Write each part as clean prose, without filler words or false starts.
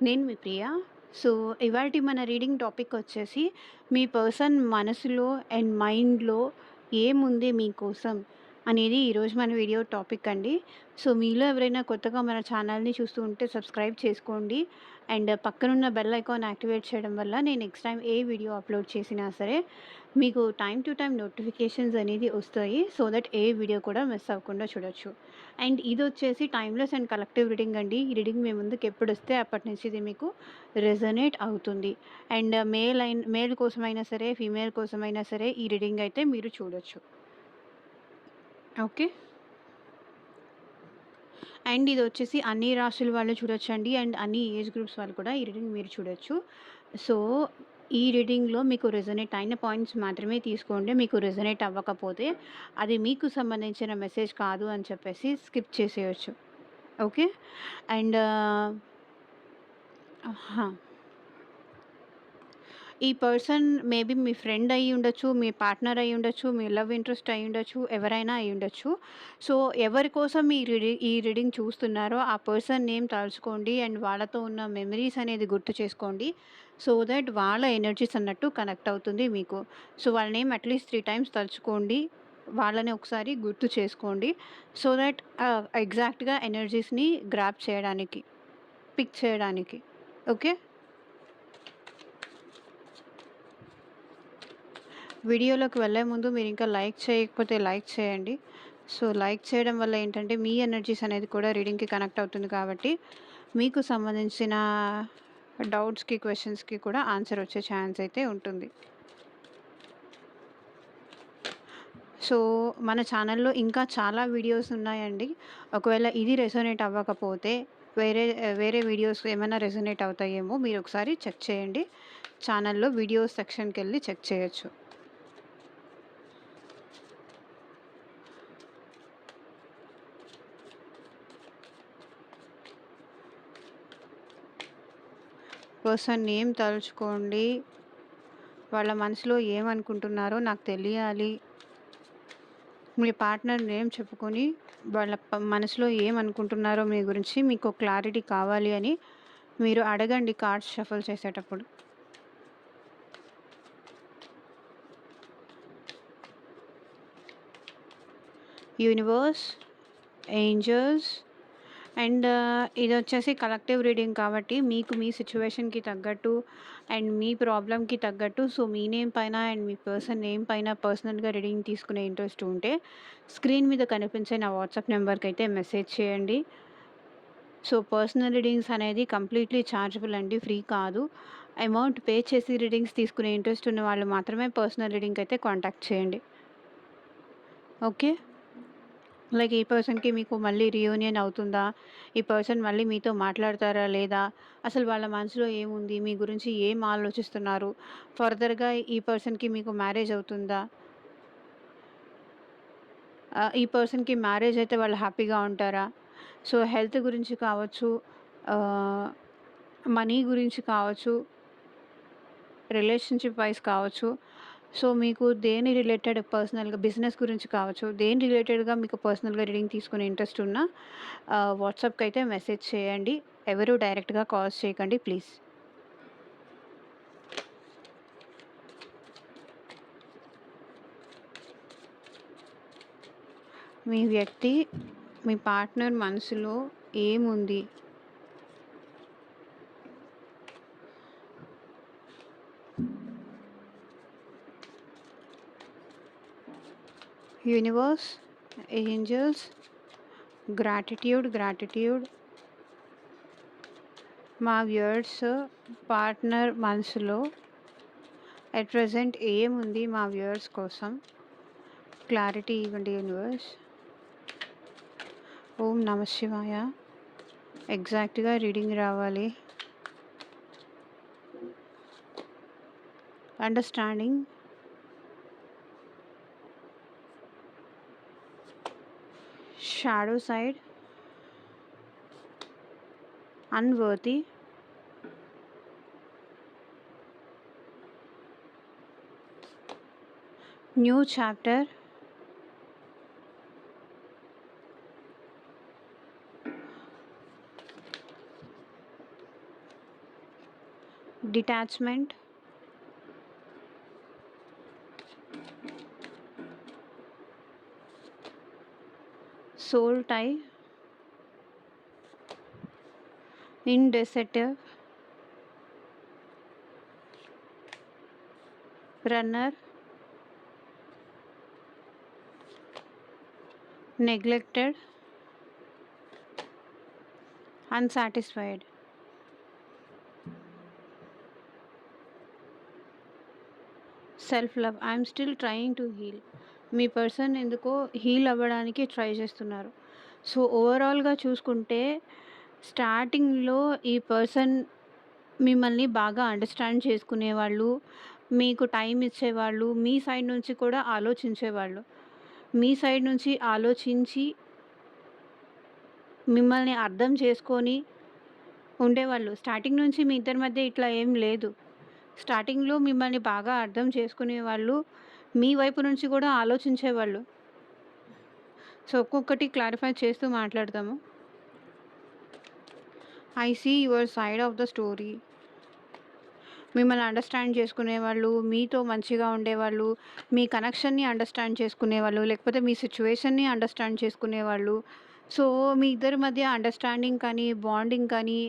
నేను మీ ప్రియ. సో, ఇవాల్టి మన రీడింగ్ టాపిక్ వచ్చేసి, మీ పర్సన్ మనసులో అండ్ మైండ్‌లో ఏముంది మీకోసం అనేది ఈరోజు మన వీడియో టాపిక్ అండి. సో, మీలో ఎవరైనా కొత్తగా మన ఛానల్‌ని చూస్తూ ఉంటే సబ్స్క్రైబ్ చేసుకోండి. అండ్ పక్కనున్న బెల్ ఐకాన్ యాక్టివేట్ చేయడం వల్ల నేను నెక్స్ట్ టైమ్ ఏ వీడియో అప్లోడ్ చేసినా సరే, మీకు టైమ్ టు టైమ్ నోటిఫికేషన్స్ అనేది వస్తాయి. సో దట్ ఏ వీడియో కూడా మిస్ అవ్వకుండా చూడొచ్చు. అండ్ ఇదొచ్చేసి టైమ్‌లెస్ అండ్ కలెక్టివ్ రీడింగ్ అండి. ఈ రీడింగ్ మీ ముందుకు ఎప్పుడొస్తే అప్పటి నుంచి ఇది మీకు రెజొనేట్ అవుతుంది. అండ్ మేల్ కోసమైనా సరే, ఫీమేల్ కోసమైనా సరే ఈ రీడింగ్ అయితే మీరు చూడొచ్చు. ఓకే. అండ్ ఇదొచ్చేసి అన్ని రాశుల వాళ్ళు చూడొచ్చండి. అండ్ అన్ని ఏజ్ గ్రూప్స్ వాళ్ళు కూడా ఈ రీడింగ్ మీరు చూడొచ్చు. సో, ఈ రీడింగ్‌లో మీకు రెజొనేట్ అయిన పాయింట్స్ మాత్రమే తీసుకోండి. మీకు రెజొనేట్ అవ్వకపోతే అది మీకు సంబంధించిన మెసేజ్ కాదు అని చెప్పేసి స్కిప్ చేసేయొచ్చు. ఓకే. అండ్ ఆహా! ఈ పర్సన్ మేబీ మీ ఫ్రెండ్ అయ్యుండొచ్చు, మీ పార్ట్నర్ అయ్యుండొచ్చు, మీ లవ్ ఇంట్రెస్ట్ అయ్యుండొచ్చు, ఎవరైనా అయ్యుండొచ్చు. సో, ఎవరి కోసం ఈ రీడింగ్ చూస్తున్నారో ఆ పర్సన్ నేమ్ తలుచుకోండి. అండ్ వాళ్ళతో ఉన్న మెమరీస్ అనేది గుర్తు చేసుకోండి. సో దట్ వాళ్ళ ఎనర్జీస్ అన్నట్టు కనెక్ట్ అవుతుంది మీకు. సో, వాళ్ళ నేమ్ అట్‌లీస్ట్ 3 టైమ్స్ తలుచుకోండి. వాళ్ళని ఒకసారి గుర్తు చేసుకోండి. సో దట్ ఎగ్జాక్ట్‌గా ఎనర్జీస్‌ని గ్రాబ్ చేయడానికి, పిక్ చేయడానికి. ఓకే. వీడియోలోకి వెళ్ళే ముందు మీరింకా లైక్ చేయకపోతే లైక్ చేయండి. సో, లైక్ చేయడం వల్ల ఏంటంటే, మీ ఎనర్జీస్ అనేది కూడా రీడింగ్‌కి కనెక్ట్ అవుతుంది కాబట్టి, మీకు సంబంధించిన డౌట్స్‌కి, క్వెషన్స్‌కి కూడా ఆన్సర్ వచ్చే ఛాన్స్ అయితే ఉంటుంది. సో, మన ఛానల్‌లో ఇంకా చాలా వీడియోస్ ఉన్నాయండి. ఒకవేళ ఇది రెసొనేట్ అవ్వకపోతే, వేరే వేరే వీడియోస్ ఏమైనా రెసొనేట్ అవుతాయేమో మీరొకసారి చెక్ చేయండి. ఛానల్‌లో వీడియోస్ సెక్షన్‌కెళ్ళి చెక్ చేయొచ్చు. పర్సన్ నేమ్ తలుచుకోండి. వాళ్ళ మనసులో ఏమనుకుంటున్నారో నాకు తెలియాలి. మీ పార్ట్నర్ నేమ్ చెప్పుకొని వాళ్ళ మనసులో ఏమనుకుంటున్నారో మీ గురించి మీకు క్లారిటీ కావాలి అని మీరు అడగండి కార్డ్స్ షఫుల్ చేసేటప్పుడు. యూనివర్స్, ఏంజెల్స్ అండ్ ఇదొచ్చేసి కలెక్టివ్ రీడింగ్ కాబట్టి మీకు మీ సిట్యుయేషన్‌కి తగ్గట్టు అండ్ మీ ప్రాబ్లమ్‌కి తగ్గట్టు సో, మీ నేమ్ పైన అండ్ మీ పర్సన్ నేమ్ పైన పర్సనల్‌గా రీడింగ్ తీసుకునే ఇంట్రెస్ట్ ఉంటే స్క్రీన్ మీద కనిపించే నా వాట్సాప్ నెంబర్‌కైతే మెసేజ్ చేయండి. సో, పర్సనల్ రీడింగ్స్ అనేది కంప్లీట్‌లీ చార్జబుల్ అండి. ఫ్రీ కాదు. అమౌంట్ పే చేసి రీడింగ్స్ తీసుకునే ఇంట్రెస్ట్ ఉన్న వాళ్ళు మాత్రమే పర్సనల్ రీడింగ్‌కైతే కాంటాక్ట్ చేయండి. ఓకే. లైక్ ఈ పర్సన్‌కి మీకు మళ్ళీ రీయూనియన్ అవుతుందా? ఈ పర్సన్ మళ్ళీ మీతో మాట్లాడతారా లేదా? అసలు వాళ్ళ మనసులో ఏముంది? మీ గురించి ఏం ఆలోచిస్తున్నారు? ఫర్దర్‌గా ఈ పర్సన్‌కి మీకు మ్యారేజ్ అవుతుందా? ఈ పర్సన్‌కి మ్యారేజ్ అయితే వాళ్ళు హ్యాపీగా ఉంటారా? సో, హెల్త్ గురించి కావచ్చు, ఆహ్, మనీ గురించి కావచ్చు, రిలేషన్‌షిప్ వైస్ కావచ్చు. సో, మీకు దేని రిలేటెడ్ పర్సనల్‌గా బిజినెస్ గురించి కావచ్చు, దేని రిలేటెడ్‌గా మీకు పర్సనల్‌గా రీడింగ్ తీసుకునే ఇంట్రెస్ట్ ఉన్నా వాట్సాప్‌కైతే మెసేజ్ చేయండి. ఎవరు డైరెక్ట్‌గా కాల్స్ చేయకండి ప్లీజ్. మీ వ్యక్తి, మీ పార్ట్నర్ మనసులో ఏముంది? Universe, angels, gratitude. మా వ్యూయర్స్ పార్ట్నర్ మనసులో ఎట్ ప్రెజెంట్ ఏముంది మా వ్యూయర్స్ కోసం? క్లారిటీ ఇవ్వండి యూనివర్స్. ఓం నమ శివాయ. ఎగ్జాక్ట్‌గా రీడింగ్ రావాలి. Understanding, shadow side, unworthy, new chapter, detachment, soul tie, indecisive, runner, neglected, unsatisfied. Self love, I'm still trying to heal. మీ పర్సన్ ఎందుకో హీల్ అవ్వడానికి ట్రై చేస్తున్నారు. సో, ఓవరాల్‌గా చూసుకుంటే స్టార్టింగ్‌లో ఈ పర్సన్ మిమ్మల్ని బాగా అండర్‌స్టాండ్ చేసుకునేవాళ్ళు, మీకు టైం ఇచ్చేవాళ్ళు, మీ సైడ్ నుంచి కూడా ఆలోచించేవాళ్ళు. మీ సైడ్ నుంచి ఆలోచించి మిమ్మల్ని అర్థం చేసుకొని ఉండేవాళ్ళు. స్టార్టింగ్ నుంచి మీ ఇద్దరి మధ్య ఇట్లా ఏం లేదు. స్టార్టింగ్‌లో మిమ్మల్ని బాగా అర్థం చేసుకునేవాళ్ళు, మీ వైపు నుంచి కూడా ఆలోచించేవాళ్ళు. సో, ఒక్కొక్కటి క్లారిఫై చేస్తూ మాట్లాడదాము. I see your side of the story. మిమ్మల్ని అండర్‌స్టాండ్ చేసుకునేవాళ్ళు, మీతో మంచిగా ఉండేవాళ్ళు, మీ కనెక్షన్‌ని అండర్‌స్టాండ్ చేసుకునేవాళ్ళు, లేకపోతే మీ సిట్యుయేషన్‌ని అండర్‌స్టాండ్ చేసుకునేవాళ్ళు. సో, మీ ఇద్దరి మధ్య అండర్‌స్టాండింగ్ కానీ, బాండింగ్ కానీ,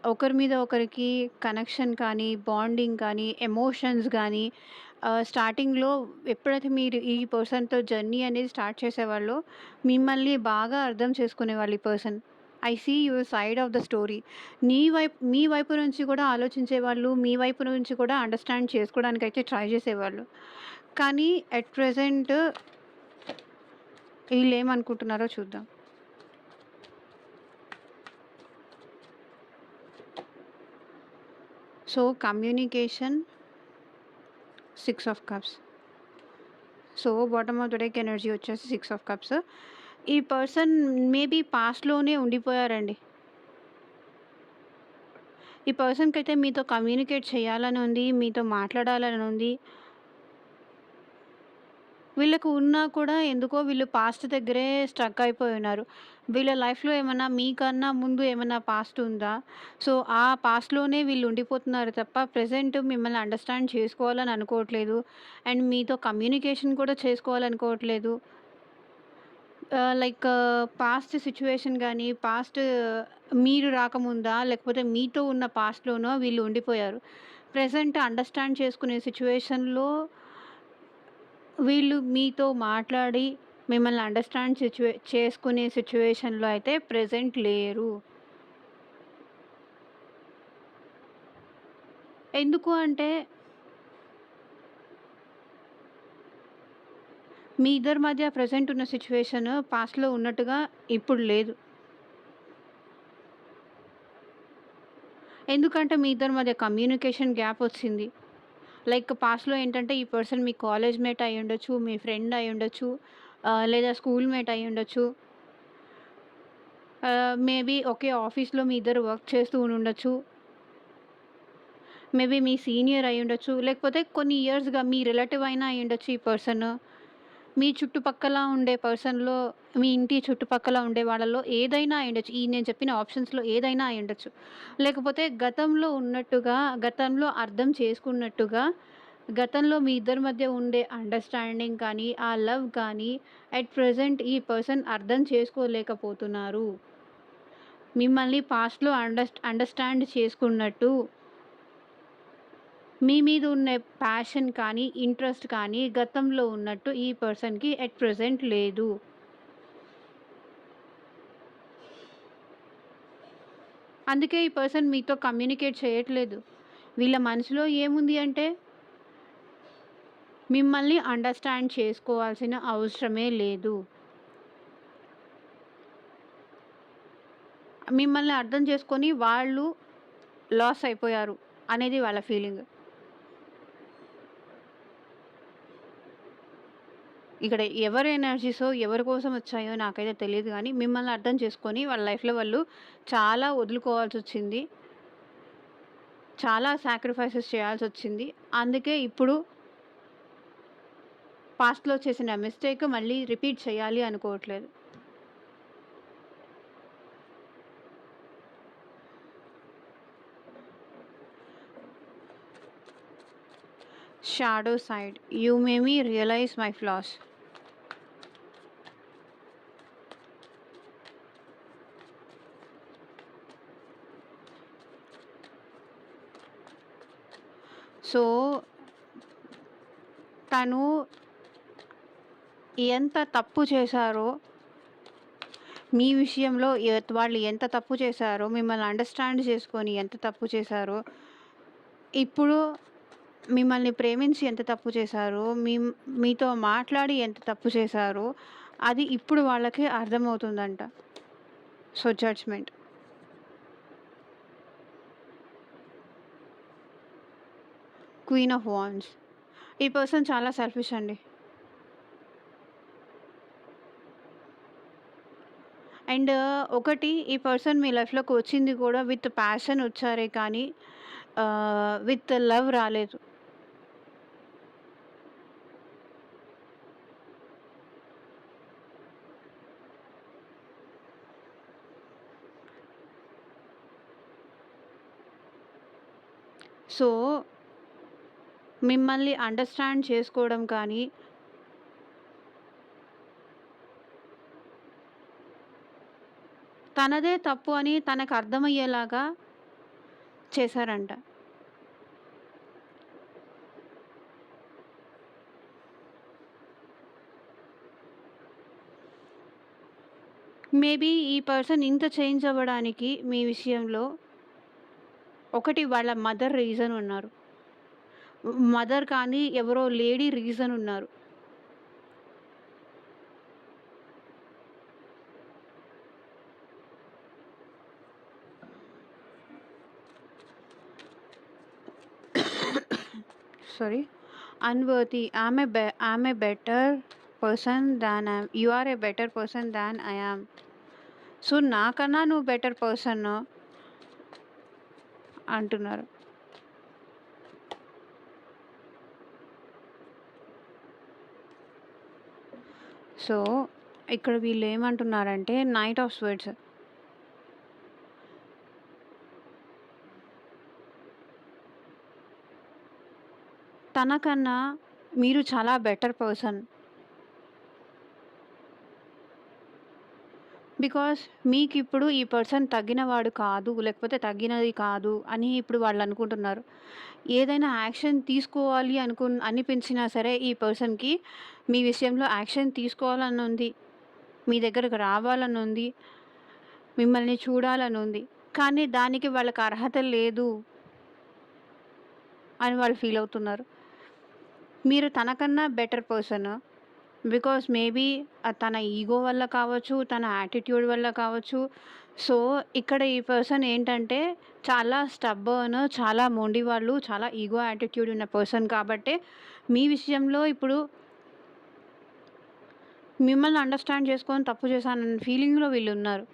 ఒకరి మీద ఒకరికి కనెక్షన్ కానీ, బాండింగ్ కానీ, ఎమోషన్స్ గానీ స్టార్టింగ్‌లో ఎప్పుడైతే మీరు ఈ పర్సన్‌తో జర్నీ అనేది స్టార్ట్ చేసేవాళ్ళో, మిమ్మల్ని బాగా అర్థం చేసుకునేవాళ్ళు ఈ person. I see your side of the story. మీ వైపు నుంచి కూడా ఆలోచించేవాళ్ళు, మీ వైపు నుంచి కూడా అండర్‌స్టాండ్ చేసుకోవడానికైతే ట్రై చేసేవాళ్ళు. కానీ అట్ ప్రెజెంట్ ఈళ్ళేమనుకుంటున్నారో చూద్దాం. So, communication, 6 of cups. So, bottom of the deck energy వచ్చేసి 6 ఆఫ్ కప్స్. ఈ పర్సన్ మేబీ పాస్ట్‌లోనే ఉండిపోయారండి. ఈ పర్సన్‌కైతే మీతో కమ్యూనికేట్ చేయాలని ఉంది, మీతో మాట్లాడాలని ఉంది. వీళ్ళకు ఉన్నా కూడా ఎందుకో వీళ్ళు పాస్ట్ దగ్గరే స్ట్రక్ అయిపోయి ఉన్నారు. వీళ్ళ లైఫ్‌లో ఏమన్నా మీకన్నా ముందు ఏమన్నా పాస్ట్ ఉందా? సో, ఆ పాస్ట్‌లోనే వీళ్ళు ఉండిపోతున్నారు తప్ప ప్రెజెంట్ మిమ్మల్ని అండర్‌స్టాండ్ చేసుకోవాలని అనుకోవట్లేదు. అండ్ మీతో కమ్యూనికేషన్ కూడా చేసుకోవాలనుకోవట్లేదు. లైక్ పాస్ట్ సిట్యుయేషన్ గానీ, పాస్ట్ మీరు రాకముందా? లేకపోతే మీతో ఉన్న పాస్ట్‌లోనో వీళ్ళు ఉండిపోయారు. ప్రెజెంట్ అండర్‌స్టాండ్ చేసుకునే సిట్యుయేషన్‌లో వీళ్ళు మీతో మాట్లాడి మిమ్మల్ని అండర్‌స్టాండ్ చేసుకునే సిట్యుయేషన్‌లో అయితే ప్రెజెంట్ లేరు. ఎందుకు అంటే మీ ఇద్దరి మధ్య ప్రెజెంట్ ఉన్న సిట్యుయేషన్ పాస్ట్‌లో ఉన్నట్టుగా ఇప్పుడు లేదు. ఎందుకంటే మీ ఇద్దరి మధ్య కమ్యూనికేషన్ గ్యాప్ వచ్చింది. లైక్ పాస్ట్‌లో ఏంటంటే ఈ పర్సన్ మీ కాలేజ్ మేట్ అయ్యుండొచ్చు, మీ ఫ్రెండ్ అయ్యుండొచ్చు, లేదా స్కూల్ మేట్ అయ్యుండొచ్చు. మేబీ ఒకే ఆఫీస్‌లో మీ ఇద్దరు వర్క్ చేస్తూ ఉండుండొచ్చు. మేబీ మీ సీనియర్ అయ్యుండొచ్చు. లేకపోతే కొన్ని ఇయర్స్‌గా మీ రిలేటివ్ అయినా అయ్యుండొచ్చు ఈ పర్సన్. మీ చుట్టుపక్కల ఉండే పర్సన్‌లో, మీ ఇంటి చుట్టుపక్కల ఉండే వాళ్ళలో ఏదైనా అయ్యుండొచ్చు. ఈ నేను చెప్పిన ఆప్షన్స్‌లో ఏదైనా అయ్యుండొచ్చు. లేకపోతే గతంలో ఉన్నట్టుగా, గతంలో అర్థం చేసుకున్నట్టుగా, గతంలో మీ ఇద్దరి మధ్య ఉండే అండర్‌స్టాండింగ్ కానీ, ఆ లవ్ కానీ అట్ ప్రెజెంట్ ఈ పర్సన్ అర్థం చేసుకోలేకపోతున్నారు. మిమ్మల్ని పాస్ట్‌లో అండర్‌స్టాండ్ చేసుకున్నట్టు మీ మీద ఉన్న ప్యాషన్ కానీ, ఇంట్రెస్ట్ కానీ గతంలో ఉన్నట్టు ఈ పర్సన్‌కి అట్ ప్రెజెంట్ లేదు. అందుకే ఈ పర్సన్ మీతో కమ్యూనికేట్ చేయట్లేదు. వీళ్ళ మనసులో ఏముంది అంటే, మిమ్మల్ని అండర్‌స్టాండ్ చేసుకోవాల్సిన అవసరమే లేదు. మిమ్మల్ని అర్థం చేసుకొని వాళ్ళు లాస్ అయిపోయారు అనేది వాళ్ళ ఫీలింగ్. ఇక్కడ ఎవరి ఎనర్జీసో, ఎవరి కోసం వచ్చాయో నాకైతే తెలీదు గానీ, మిమ్మల్ని అర్థం చేసుకొని వాళ్ళ లైఫ్‌లో వాళ్ళు చాలా వదులుకోవాల్సొచ్చింది. చాలా సాక్రిఫైసెస్ చేయాల్సొచ్చింది. అందుకే ఇప్పుడు పాస్ట్‌లో చేసిన మిస్టేక్ మళ్ళీ రిపీట్ చేయాలి అనుకోవట్లేదు. Shadow side. You may me realise my flaws. So, తను ఎంత తప్పు చేశారో, మీ విషయంలో వాళ్ళు ఎంత తప్పు చేశారో, మిమ్మల్ని అండర్‌స్టాండ్ చేసుకొని ఎంత తప్పు చేశారో, ఇప్పుడు మిమ్మల్ని ప్రేమించి ఎంత తప్పు చేశారో, మీతో మాట్లాడి ఎంత తప్పు చేశారో, అది ఇప్పుడు వాళ్ళకి అర్థమవుతుందంట. So, judgement. Queen of wands. ఈ పర్సన్ చాలా సెల్ఫిష్ అండి. అండ్ ఒకటి, ఈ పర్సన్ మీ లైఫ్‌లోకి వచ్చింది కూడా విత్ ప్యాషన్ వచ్చారే కానీ విత్ లవ్ రాలేదు. సో, మిమ్మల్ని అండర్‌స్టాండ్ చేసుకోవడం కానీ, తనదే తప్పు అని తనకు అర్థమయ్యేలాగా చేశారంట. మేబీ ఈ పర్సన్ ఇంత చేంజ్ అవ్వడానికి మీ విషయంలో ఒకటి వాళ్ళ మదర్ రీజన్ ఉన్నారు. మదర్ కానీ ఎవరో లేడీ రీజన్ ఉన్నారు. Sorry. Unworthy. I'm a better person than you are a better person than I am. So, నాకన్నా నువ్వు బెటర్ పర్సన్ అంటున్నారు. సో, ఇక్కడ వీళ్ళు ఏమంటున్నారంటే నైట్ ఆఫ్ స్వర్డ్స్. తనకన్నా మీరు చాలా బెటర్ పర్సన్. బికాస్ మీకిప్పుడు ఈ పర్సన్ తగ్గినవాడు కాదు, లేకపోతే తగ్గినది కాదు అని ఇప్పుడు వాళ్ళు అనుకుంటున్నారు. ఏదైనా యాక్షన్ తీసుకోవాలి అనిపించినా సరే ఈ పర్సన్‌కి మీ విషయంలో యాక్షన్ తీసుకోవాలని ఉంది. మీ దగ్గరకు రావాలని ఉంది. మిమ్మల్ని చూడాలని ఉంది. కానీ దానికి వాళ్ళకి అర్హత లేదు అని వాళ్ళు ఫీల్ అవుతున్నారు. మీరు తనకన్నా బెటర్ పర్సన్. బికాస్ మేబీ తన ఈగో వల్ల కావచ్చు, తన యాటిట్యూడ్ వల్ల కావచ్చు. సో, ఇక్కడ ఈ పర్సన్ ఏంటంటే చాలా స్టబ్బర్న్, చాలా మొండివాళ్ళు, చాలా ఈగో యాటిట్యూడ్ ఉన్న పర్సన్ కాబట్టే మీ విషయంలో ఇప్పుడు మిమ్మల్ని అండర్‌స్టాండ్ చేసుకొని తప్పు చేశానన్న ఫీలింగ్‌లో వీళ్ళున్నారు.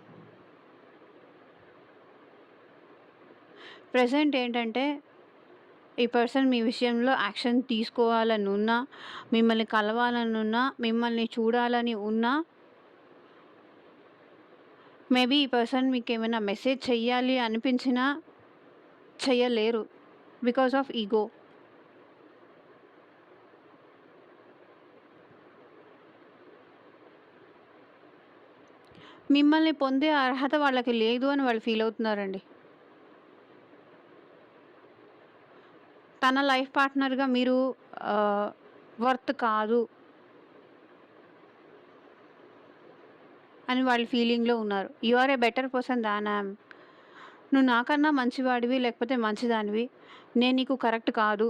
ప్రెజెంట్ ఏంటంటే ఈ పర్సన్ మీ విషయంలో యాక్షన్ తీసుకోవాలని ఉన్నా, మిమ్మల్ని కలవాలని ఉన్నా, మిమ్మల్ని చూడాలని ఉన్నా, మేబీ ఈ పర్సన్ మీకేమైనా మెసేజ్ చెయ్యాలి అనిపించినా చెయ్యలేరు. Because of ego. మిమ్మల్ని పొందే అర్హత వాళ్ళకి లేదు అని వాళ్ళు ఫీల్ అవుతున్నారండి. తన లైఫ్ పార్ట్నర్‌గా మీరు వర్త్ కాదు అని వాళ్ళు ఫీలింగ్‌లో ఉన్నారు. You are a better person than I am. నువ్వు నాకన్నా మంచివాడివి లేకపోతే మంచిదానివి. నేను నీకు కరెక్ట్ కాదు.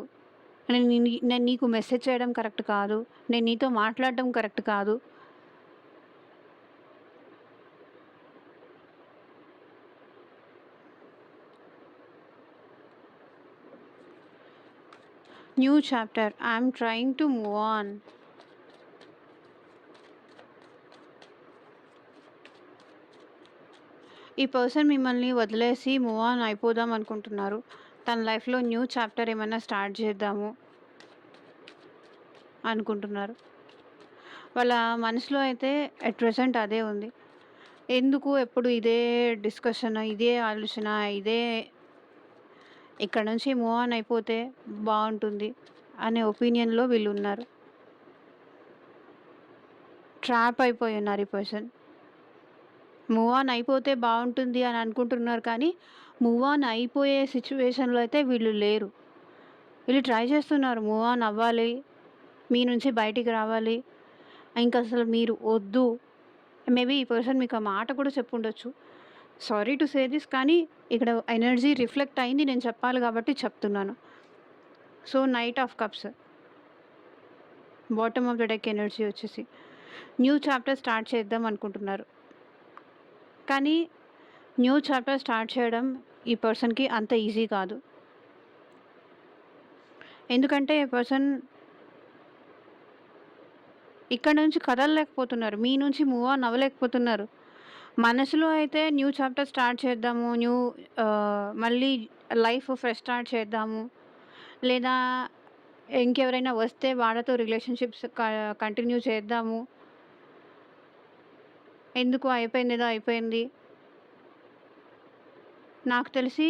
నేను నీకు మెసేజ్ చేయడం కరెక్ట్ కాదు. నేను నీతో మాట్లాడడం కరెక్ట్ కాదు. New chapter. I am trying to move on. ఈ పర్సన్ మిమ్మల్ని వదిలేసి మూవ్ ఆన్ అయిపోదాం అనుకుంటున్నారు. తన లైఫ్‌లో న్యూ చాప్టర్ ఏమైనా స్టార్ట్ చేద్దాము అనుకుంటున్నారు. వాళ్ళ మనసులో అయితే అట్ ప్రెజెంట్ అదే ఉంది. ఎందుకు ఎప్పుడు ఇదే డిస్కషన్, ఇదే ఆలోచన, ఇదే ఇక్కడ నుంచి మూవ్ ఆన్ అయిపోతే బావుంటుంది అనే ఒపీనియన్‌లో వీళ్ళున్నారు. ట్రాప్ అయిపోయి ఉన్నారు ఈ పర్సన్. మూవ్ ఆన్ అయిపోతే బావుంటుంది అని అనుకుంటున్నారు కానీ, మూవ్ ఆన్ అయిపోయే సిట్యుయేషన్‌లో అయితే వీళ్ళు లేరు. వీళ్ళు ట్రై చేస్తున్నారు మూవ్ ఆన్ అవ్వాలి. మీ నుంచి బయటికి రావాలి. ఇంకసలు మీరు వద్దు. మేబీ ఈ పర్సన్ మీకు ఆ మాట కూడా చెప్పుండొచ్చు. సారీ టు సే దిస్ కానీ ఇక్కడ ఎనర్జీ రిఫ్లెక్ట్ అయింది. నేను చెప్పాలి కాబట్టి చెప్తున్నాను. So, knight of cups. Bottom of the deck energy వచ్చేసి న్యూ చాప్టర్ స్టార్ట్ చేద్దాం అనుకుంటున్నారు. కానీ న్యూ చాప్టర్ స్టార్ట్ చేయడం ఈ పర్సన్‌కి అంత ఈజీ కాదు. ఎందుకంటే ఈ పర్సన్ ఇక్కడ నుంచి కదలలేకపోతున్నారు. మీ నుంచి మూవ్ ఆన్ అవ్వలేకపోతున్నారు. మనసులో అయితే న్యూ చాప్టర్ స్టార్ట్ చేద్దాము. మళ్ళీ లైఫ్ ఫ్రెష్ స్టార్ట్ చేద్దాము. లేదా ఇంకెవరైనా వస్తే వాళ్ళతో రిలేషన్‌షిప్స్ కంటిన్యూ చేద్దాము. ఎందుకు అయిపోయిందేదో అయిపోయింది. నాకు తెలిసి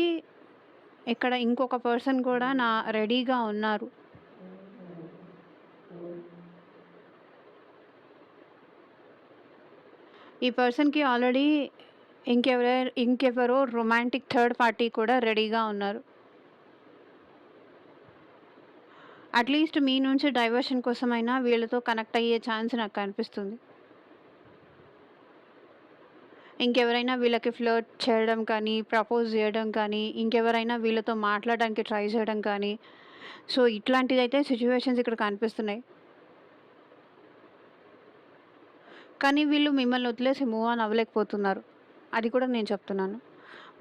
ఇక్కడ ఇంకొక పర్సన్ కూడా రెడీగా ఉన్నారు. ఈ పర్సన్‌కి ఆల్రెడీ ఇంకెవరో రొమాంటిక్ థర్డ్ పార్టీ కూడా రెడీగా ఉన్నారు. అట్‌లీస్ట్ మీ నుంచి డైవర్షన్ కోసమైనా వీళ్ళతో కనెక్ట్ అయ్యే ఛాన్స్ నాకు కనిపిస్తుంది. ఇంకెవరైనా వీళ్ళకి ఫ్లర్ట్ చేయడం కానీ, ప్రపోజ్ చేయడం కానీ, ఇంకెవరైనా వీళ్ళతో మాట్లాడడానికి ట్రై చేయడం కానీ, సో, ఇట్లాంటిదైతే సిట్యుయేషన్స్ ఇక్కడ కనిపిస్తున్నాయి. కానీ వీళ్ళు మిమ్మల్ని వదిలేసి మూవ్ ఆన్ అవ్వలేకపోతున్నారు. అది కూడా నేను చెప్తున్నాను.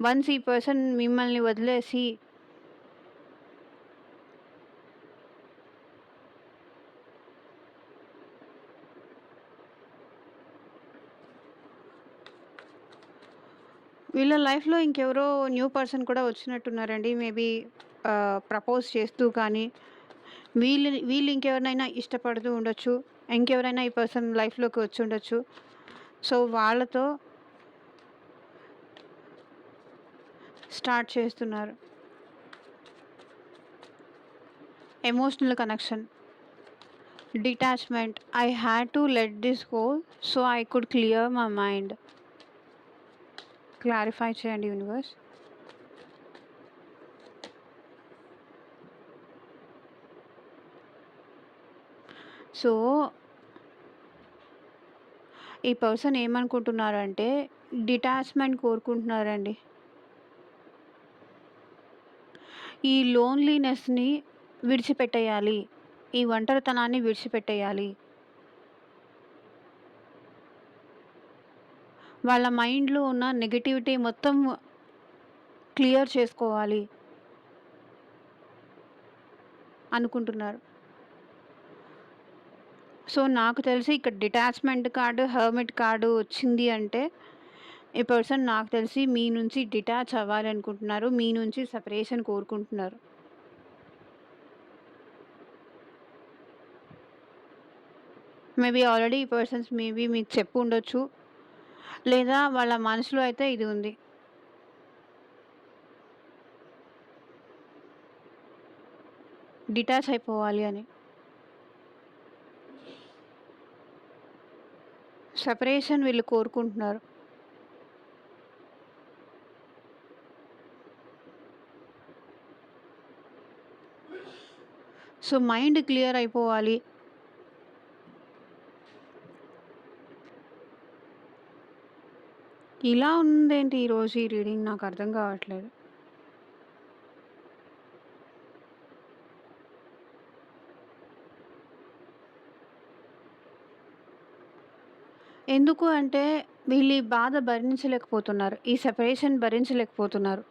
వన్స్ ఈ పర్సన్ మిమ్మల్ని వదిలేసి వీళ్ళ లైఫ్‌లో ఇంకెవరో న్యూ పర్సన్ కూడా వచ్చినట్టున్నారండి. మేబీ ప్రపోజ్ చేస్తూ కానీ, వీళ్ళు ఇంకెవరినైనా ఇష్టపడుతూ ఉండొచ్చు. ఇంకెవరైనా ఈ పర్సన్ లైఫ్‌లోకి వచ్చుండొచ్చు. సో, వాళ్ళతో స్టార్ట్ చేస్తున్నారు. Emotional connection, detachment. I had to let this go so I could clear my mind. Clarify చేయండి యూనివర్స్. సో, ఈ పర్సన్ ఏమనుకుంటున్నారంటే డిటాచ్‌మెంట్ కోరుకుంటున్నారండి. ఈ లోన్లీనెస్‌ని విడిచిపెట్టేయాలి. ఈ ఒంటరితనాన్ని విడిచిపెట్టేయాలి. వాళ్ళ మైండ్‌లో ఉన్న నెగటివిటీ మొత్తం క్లియర్ చేసుకోవాలి అనుకుంటున్నారు. సో, నాకు తెలిసి ఇక్కడ డిటాచ్‌మెంట్ కార్డ్, హెర్మిట్ కార్డ్ వచ్చింది అంటే, ఈ పర్సన్ నాకు తెలిసి మీ నుంచి డిటాచ్ అవ్వాలనుకుంటున్నారు. మీ నుంచి సెపరేషన్ కోరుకుంటున్నారు. మేబీ ఆల్రెడీ ఈ పర్సన్స్ మేబీ మీకు చెప్పుండొచ్చు. లేదా వాళ్ళ మనసులో అయితే ఇది ఉంది. డిటాచ్ అయిపోవాలి అని. సెపరేషన్ వీళ్ళు కోరుకుంటున్నారు. సో, మైండ్ క్లియర్ అయిపోవాలి. ఇలా ఉందేంటి ఈరోజు ఈ రీడింగ్ నాకు అర్థం కావట్లేదు. ఎందుకు అంటే వీళ్ళు ఈ బాధ భరించలేకపోతున్నారు. ఈ సెపరేషన్ భరించలేకపోతున్నారు.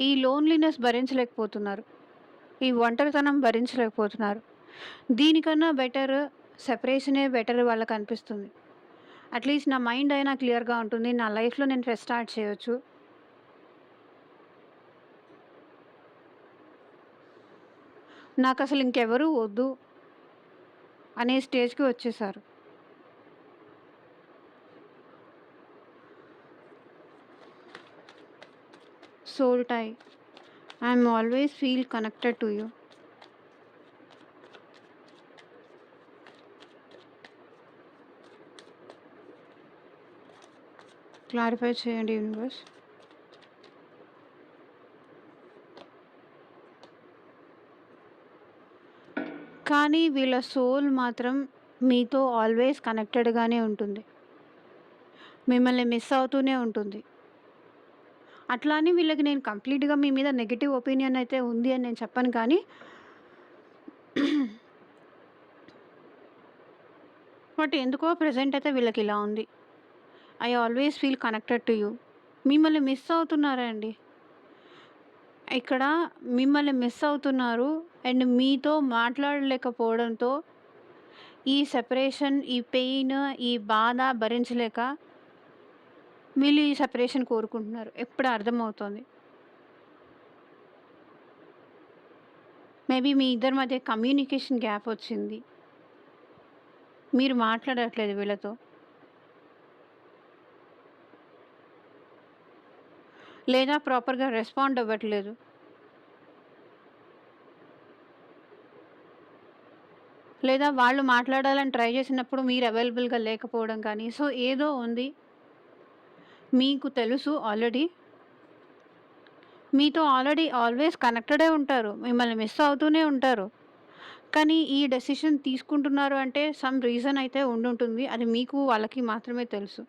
ఈ లోన్లీనెస్ భరించలేకపోతున్నారు. ఈ ఒంటరితనం భరించలేకపోతున్నారు. దీనికన్నా బెటర్ సెపరేషనే బెటర్ వాళ్ళకనిపిస్తుంది. అట్‌లీస్ట్ నా మైండ్ అయినా క్లియర్‌గా ఉంటుంది. నా లైఫ్‌లో నేను ఫ్రెష్ స్టార్ట్ చేయొచ్చు. నాకసలు ఇంకెవరూ వద్దు అనే స్టేజ్‌కి వచ్చేసారు. Soul tie. I'm always feel connected to you. Clarify చేయండి యూనివర్స్. కానీ వీళ్ళ సోల్ మాత్రం మీతో ఆల్వేస్ కనెక్టెడ్‌గానే ఉంటుంది. మిమ్మల్ని మిస్ అవుతూనే ఉంటుంది. అట్లా అని వీళ్ళకి నేను కంప్లీట్‌గా మీ మీద నెగెటివ్ ఒపీనియన్ అయితే ఉంది అని నేను చెప్పను కానీ బట్ ఎందుకో ప్రెజెంట్ అయితే వీళ్ళకిలా ఉంది. I always feel connected to you. మిమ్మల్ని మిస్ అవుతున్నారండి. ఇక్కడ మిమ్మల్ని మిస్ అవుతున్నారు. అండ్ మీతో మాట్లాడలేకపోవడంతో ఈ సెపరేషన్, ఈ పెయిన్, ఈ బాధ భరించలేక వీళ్ళు ఈ సెపరేషన్ కోరుకుంటున్నారు. ఇప్పుడు అర్థమవుతోంది. మేబీ మీ ఇద్దరి మధ్య కమ్యూనికేషన్ గ్యాప్ వచ్చింది. మీరు మాట్లాడట్లేదు వీళ్ళతో. లేదా ప్రాపర్‌గా రెస్పాండ్ అవ్వట్లేదు. లేదా వాళ్ళు మాట్లాడాలని ట్రై చేసినప్పుడు మీరు అవైలబుల్‌గా లేకపోవడం కానీ, సో ఏదో ఉంది. మీకు తెలుసు ఆల్రెడీ. మీతో ఆల్రెడీ ఆల్వేస్ కనెక్టెడే ఉంటారు. మిమ్మల్ని మిస్ అవుతూనే ఉంటారు. కానీ ఈ డెసిషన్ తీసుకుంటున్నారు అంటే సమ్ రీజన్ అయితే ఉండుంటుంది. అది మీకు, వాళ్ళకి మాత్రమే తెలుసు.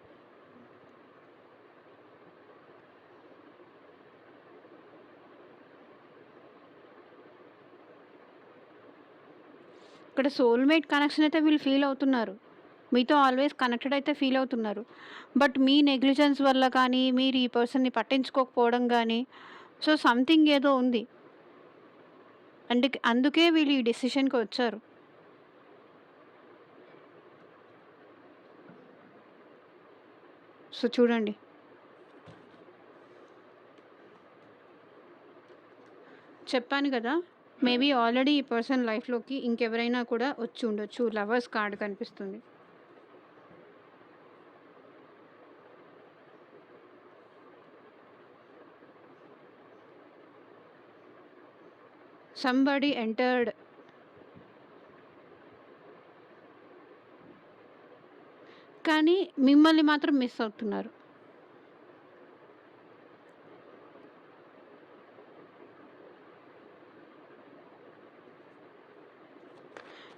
ఇక్కడ సోల్‌మేట్ కనెక్షన్ అయితే వీళ్ళు ఫీల్ అవుతున్నారు. మీతో ఆల్వేస్ కనెక్టెడ్ అయితే ఫీల్ అవుతున్నారు. బట్ మీ నెగ్లిజెన్స్ వల్ల కానీ, మీరు ఈ పర్సన్‌ని పట్టించుకోకపోవడం గానీ, సో సంథింగ్ ఏదో ఉంది. అందుకే వీళ్ళు ఈ డెసిషన్‌కొచ్చారు. సో చూడండి. చెప్పాను గదా! మేబీ ఆల్రెడీ ఈ పర్సన్ లైఫ్‌లోకి ఇంకెవరైనా కూడా వచ్చి ఉండొచ్చు. లవర్స్ కార్డ్ కనిపిస్తుంది. Somebody entered. కానీ మిమ్మల్ని మాత్రం మిస్ అవుతున్నారు.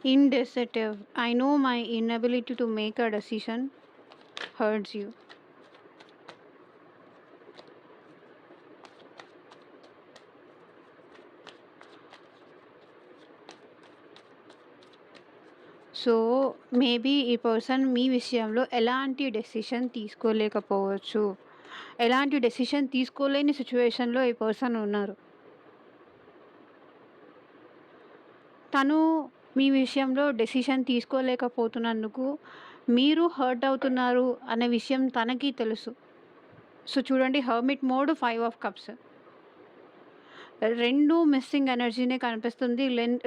Indecisive. I know my inability to make a decision hurts you. So maybe ఈ పర్సన్ మీ విషయంలో ఎలాంటి డెసిషన్ తీసుకోలేకపోవచ్చు. ఎలాంటి డెసిషన్ తీసుకోలేని సిట్యుయేషన్‌లో ఈ పర్సన్ ఉన్నారు. తను మీ విషయంలో డెసిషన్ తీసుకోలేకపోతున్నందుకు మీరు హర్ట్ అవుతున్నారు అనే విషయం తనకి తెలుసు. సో చూడండి, hermit mode, 5 of cups. 2 missing ఎనర్జీనే కనిపిస్తుంది.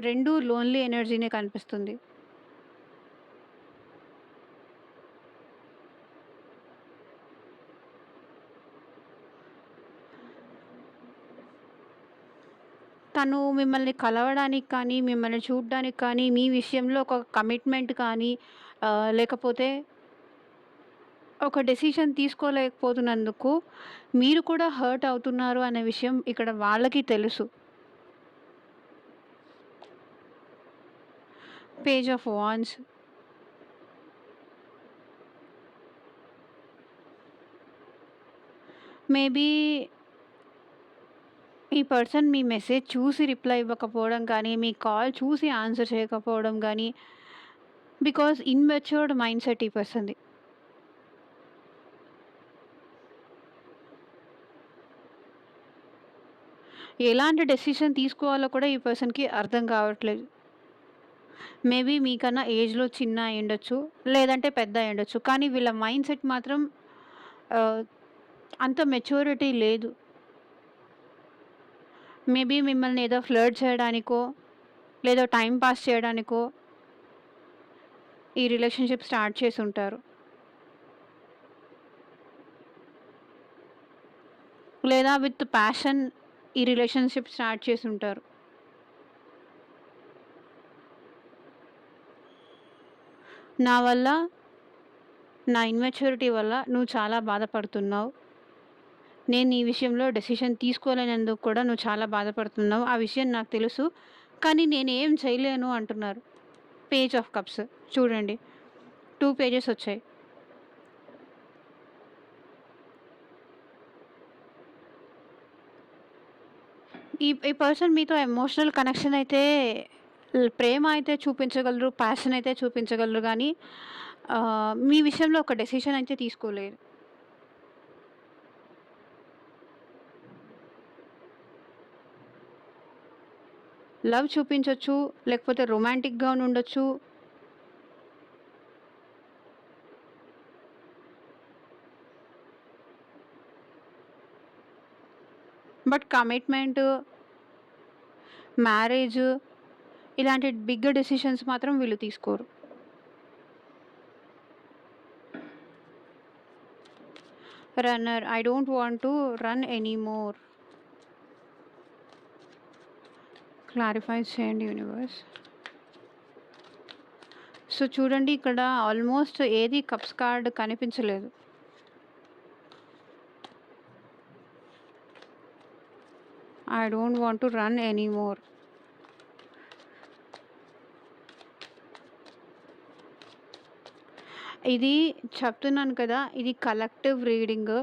2 లోన్లీ ఎనర్జీనే కనిపిస్తుంది. తను మిమ్మల్ని కలవడానికి కానీ, మిమ్మల్ని చూడడానికి కానీ, మీ విషయంలో ఒక కమిట్మెంట్ కానీ, లేకపోతే ఒక డెసిషన్ తీసుకోలేకపోతున్నందుకు మీరు కూడా హర్ట్ అవుతున్నారు అనే విషయం ఇక్కడ వాళ్ళకి తెలుసు. Page of wands. మేబీ ఈ పర్సన్ మీ మెసేజ్ చూసి రిప్లై ఇవ్వకపోవడం కానీ, మీ కాల్ చూసి ఆన్సర్ చేయకపోవడం కానీ, బికాజ్ ఇమ్మెచ్యూర్డ్ మైండ్ సెట్ ఈ పర్సన్‌ది. ఎలాంటి డెసిషన్ తీసుకోవాలో కూడా ఈ పర్సన్‌కి అర్థం కావట్లేదు. మేబీ మీకన్నా ఏజ్‌లో చిన్న అయ్యుండొచ్చు, లేదంటే పెద్ద అయ్యుండొచ్చు. కానీ వీళ్ళ మైండ్ సెట్ మాత్రం ఆహ్, అంత మెచ్యూరిటీ లేదు. మేబీ మిమ్మల్ని ఏదో ఫ్లర్ట్ చేయడానికో, లేదా టైమ్ పాస్ చేయడానికో ఈ రిలేషన్‌షిప్ స్టార్ట్ చేసుంటారు. లేదా విత్ ప్యాషన్ ఈ రిలేషన్‌షిప్ స్టార్ట్ చేసుంటారు. నా వల్ల, నా ఇమ్మెచ్యూరిటీ వల్ల నువ్వు చాలా బాధపడుతున్నావు. నేను ఈ విషయంలో డెసిషన్ తీసుకోలేనందుకు కూడా నువ్వు చాలా బాధపడుతున్నావు. ఆ విషయం నాకు తెలుసు. కానీ నేనేం చేయలేను అంటున్నారు. పేజ్ ఆఫ్ కప్స్ చూడండి. 2 పేజెస్ వచ్చాయి. ఈ ఈ పర్సన్ మీతో ఎమోషనల్ కనెక్షన్ అయితే ప్రేమ అయితే చూపించగలరు. ప్యాషన్ అయితే చూపించగలరు గానీ మీ విషయంలో ఒక డెసిషన్ అయితే తీసుకోలేరు. లవ్ చూపించొచ్చు. లేకపోతే రొమాంటిక్‌గా ఉండొచ్చు. బట్ కమిట్మెంట్, మ్యారేజ్ ఇలాంటి బిగ్ డెసిషన్స్ మాత్రం వీళ్ళు తీసుకోరు. Runner I don't want to run anymore. Clarify చేయండి యూనివర్స్. సో చూడండి, ఇక్కడ ఆల్మోస్ట్ ఏది కప్స్ కార్డ్ కనిపించలేదు. I don't want to run anymore. ఇది చెప్తున్నాను కదా! ఇది కలెక్టివ్ రీడింగ్.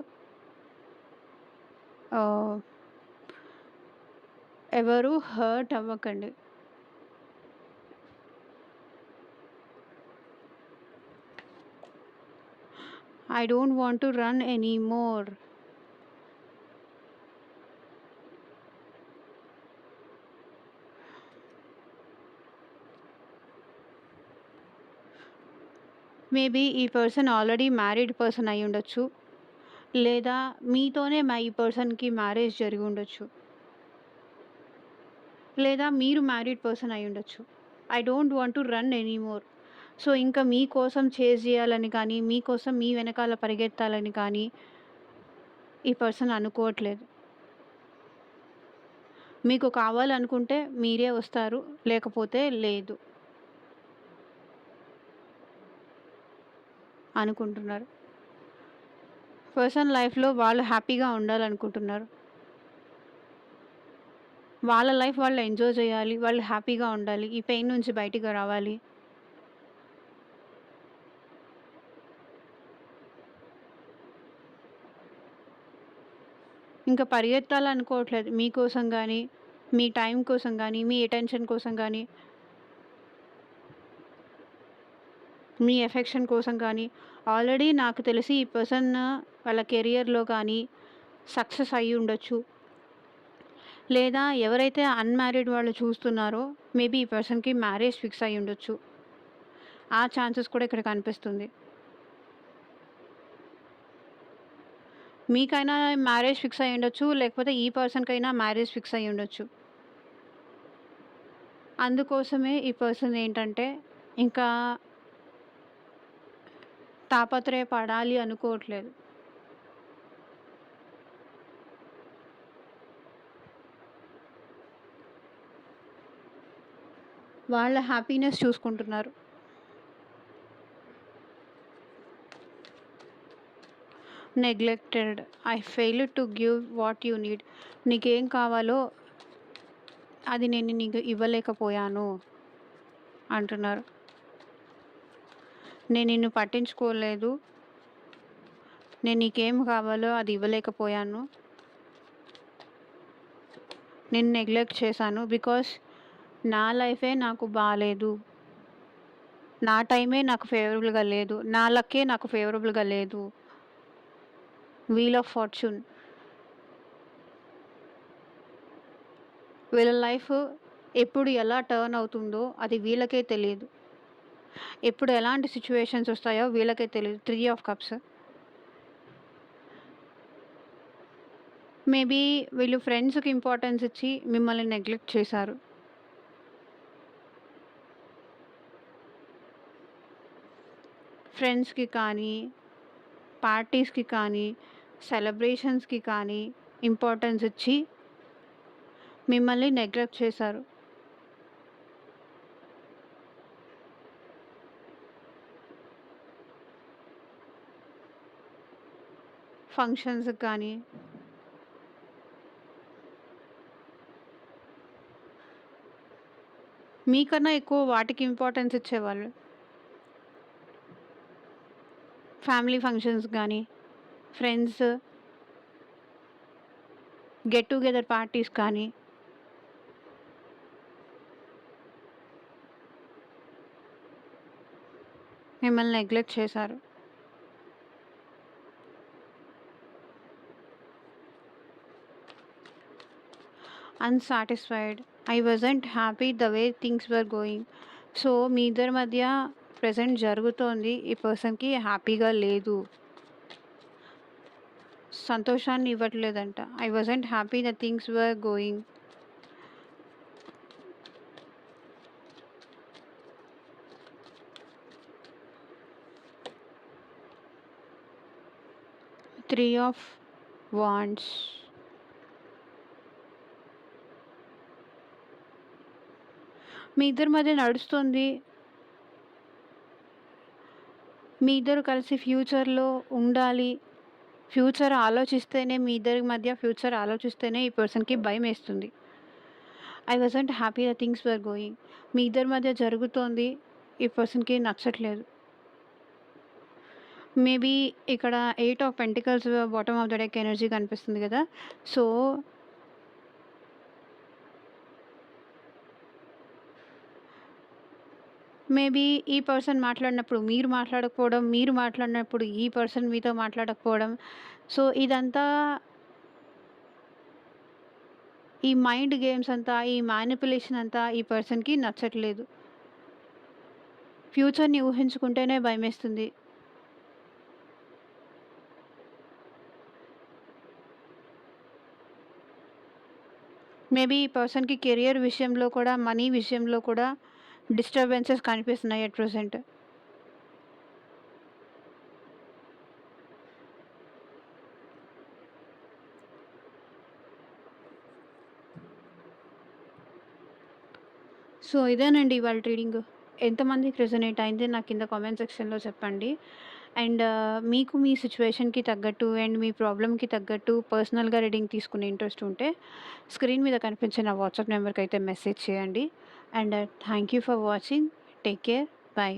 ఎవరు హర్ట్ అవ్వకండి. I don't want to run anymore. Maybe ఈ పర్సన్ ఆల్రెడీ మ్యారీడ్ పర్సన్ అయ్యుండొచ్చు. లేదా మీతోనే ఈ పర్సన్‌కి మ్యారేజ్ జరిగి ఉండొచ్చు. లేదా మీరు మ్యారీడ్ పర్సన్ అయ్యుండొచ్చు. I don't want to run anymore. So, ఇంకా మీకోసం చేజ్ చేయాలని కానీ, మీకోసం మీ వెనకాల పరిగెత్తాలని కానీ ఈ పర్సన్ అనుకోవట్లేదు. మీకు కావాలనుకుంటే మీరే వస్తారు. లేకపోతే లేదు అనుకుంటున్నారు. పర్సన్ లైఫ్‌లో వాళ్ళు హ్యాపీగా ఉండాలనుకుంటున్నారు. వాళ్ళ లైఫ్ వాళ్ళు ఎంజాయ్ చేయాలి. వాళ్ళు హ్యాపీగా ఉండాలి. ఈ పెయిన్ నుంచి బయటికి రావాలి. ఇంకా పరిగెత్తాలనుకోవట్లేదు. మీకోసం గానీ, మీ టైం కోసం గానీ, మీ అటెన్షన్ కోసం గానీ, మీ ఎఫెక్షన్ కోసం కానీ, ఆల్రెడీ నాకు తెలిసి ఈ పర్సన్ వాళ్ళ కెరియర్‌లో కానీ సక్సెస్ అయ్యి ఉండొచ్చు. లేదా ఎవరైతే అన్‌మ్యారీడ్ వాళ్ళు చూస్తున్నారో మేబీ ఈ పర్సన్‌కి మ్యారేజ్ ఫిక్స్ అయ్యి ఉండొచ్చు. ఆ ఛాన్సెస్ కూడా ఇక్కడ కనిపిస్తుంది. మీకైనా మ్యారేజ్ ఫిక్స్ అయ్యి ఉండొచ్చు. లేకపోతే ఈ పర్సన్‌కైనా మ్యారేజ్ ఫిక్స్ అయ్యి ఉండొచ్చు. అందుకోసమే ఈ పర్సన్ ఏంటంటే ఇంకా తాపత్రయపడాలి అనుకోవట్లేదు. వాళ్ళ హ్యాపీనెస్ చూసుకుంటున్నారు. Neglected. I failed to give what you need. నీకేం కావాలో అది నేను నీకు ఇవ్వలేకపోయాను అంటున్నారు. నేను నిన్ను పట్టించుకోలేదు. నేను నీకేం కావాలో అది ఇవ్వలేకపోయాను. నేను నెగ్లెక్ట్ చేశాను. బికాస్ నా లైఫే నాకు బాలేదు. నా టైమే నాకు ఫేవరబుల్‌గా లేదు. నా లక్కే నాకు ఫేవరబుల్‌గా లేదు. Wheel of fortune. వీళ్ళ లైఫ్ ఎప్పుడు ఎలా టర్న్ అవుతుందో అది వీళ్ళకే తెలీదు. ఎప్పుడు ఎలాంటి సిట్యుయేషన్స్ వస్తాయో వీళ్ళకే తెలీదు. 3 ఆఫ్ కప్స్. మేబీ వీళ్ళు ఫ్రెండ్స్‌కి ఇంపార్టెన్స్ ఇచ్చి మిమ్మల్ని నెగ్లెక్ట్ చేశారు. ఫ్రెండ్స్‌కి కానీ, పార్టీస్‌కి కానీ, సెలబ్రేషన్స్‌కి కానీ ఇంపార్టెన్స్ ఇచ్చి మిమ్మల్ని నెగ్లెక్ట్ చేశారు. ఫంక్షన్స్‌కి కానీ మీకన్నా ఎక్కువ వాటికి ఇంపార్టెన్స్ ఇచ్చేవాళ్ళు. ఫ్యామిలీ ఫంక్షన్స్ గానీ, ఫ్రెండ్స్ గెట్ టుగెదర్ పార్టీస్ కానీ, మిమ్మల్ని నెగ్లెక్ట్ చేశారు. Unsatisfied. I wasn't happy the way things were going. So, మీ ఇద్దరి మధ్య ప్రెజెంట్ జరుగుతోంది. ఈ పర్సన్‌కి హ్యాపీగా లేదు. సంతోషాన్ని ఇవ్వట్లేదంట. I wasn't happy the things were going. Three of wands. మీ ఇద్దరి మధ్య నడుస్తుంది. మీ ఇద్దరు కలిసి ఫ్యూచర్‌లో ఉండాలి. మీ ఇద్దరి మధ్య ఫ్యూచర్ ఆలోచిస్తేనే ఈ పర్సన్‌కి భయమేస్తుంది. I wasn't happy the things were going. మీ ఇద్దరి మధ్య జరుగుతోంది. ఈ పర్సన్‌కి నచ్చట్లేదు. మేబీ ఇక్కడ 8 of pentacles bottom of the deck energy కనిపిస్తుంది కదా! సో, మేబీ ఈ పర్సన్ మాట్లాడినప్పుడు మీరు మాట్లాడకపోవడం, మీరు మాట్లాడినప్పుడు ఈ పర్సన్ మీతో మాట్లాడకపోవడం. సో, ఇదంతా ఈ మైండ్ గేమ్స్ అంతా, ఈ మానిప్యులేషన్ అంతా ఈ పర్సన్‌కి నచ్చట్లేదు. ఫ్యూచర్‌ని ఊహించుకుంటేనే భయమేస్తుంది. మేబీ ఈ పర్సన్‌కి కెరియర్ విషయంలో కూడా, మనీ విషయంలో కూడా డిస్టర్బెన్సెస్ కనిపిస్తున్నాయి అట్ ప్రెజెంట్. సో, ఇదేనండి ఇవాళ రీడింగ్. ఎంతమందికి రెజొనేట్ అయింది నాకు కింద కామెంట్ సెక్షన్‌లో చెప్పండి. అండ్ మీకు మీ సిట్యుయేషన్‌కి తగ్గట్టు అండ్ మీ ప్రాబ్లమ్‌కి తగ్గట్టు పర్సనల్‌గా రీడింగ్ తీసుకునే ఇంట్రెస్ట్ ఉంటే స్క్రీన్ మీద కనిపించే నా వాట్సాప్ నెంబర్‌కైతే మెసేజ్ చేయండి. And thank you for watching. Take care. By.